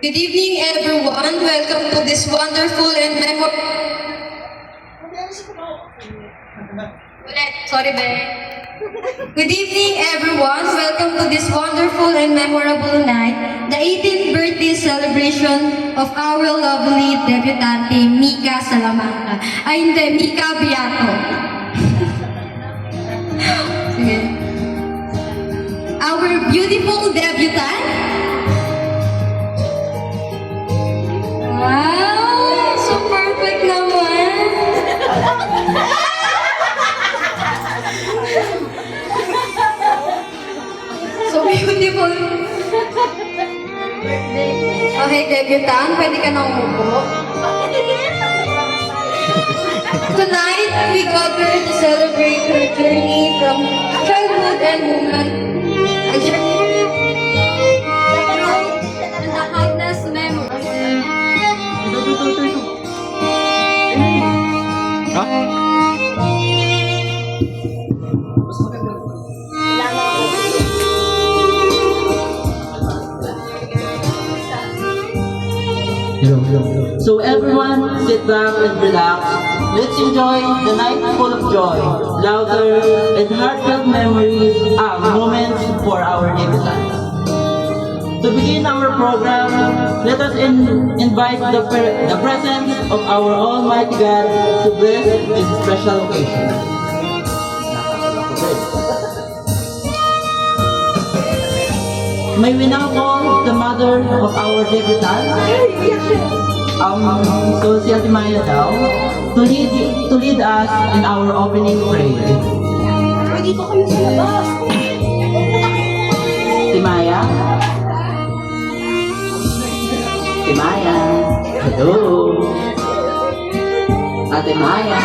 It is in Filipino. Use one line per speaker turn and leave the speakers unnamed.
Good evening, everyone. Welcome to this wonderful and memorable. Sorry, be. Good evening, everyone. Welcome to this wonderful and memorable night, the 18th birthday celebration of our lovely debutante, Mika Salamanca. Ay, hindi, Mika Beato. Sige. Our beautiful debutant. Wow! So perfect naman! So beautiful! Okay, debutant, pwede ka na umupo. Tonight, we gather to celebrate her journey from childhood and woman. A journey and the countless memories.
So everyone, sit back and relax. Let's enjoy the night full of joy, laughter, and heartfelt memories, moments for our debutants. To begin our program, let us invite the presence of our Almighty God to bless this special occasion. May we now call the mother of our debutant, so si Ate Maya daw, to lead us in our opening prayer.
Dito kayo sa labas.
Ate Maya? Ate Maya? Hello? Ate Maya?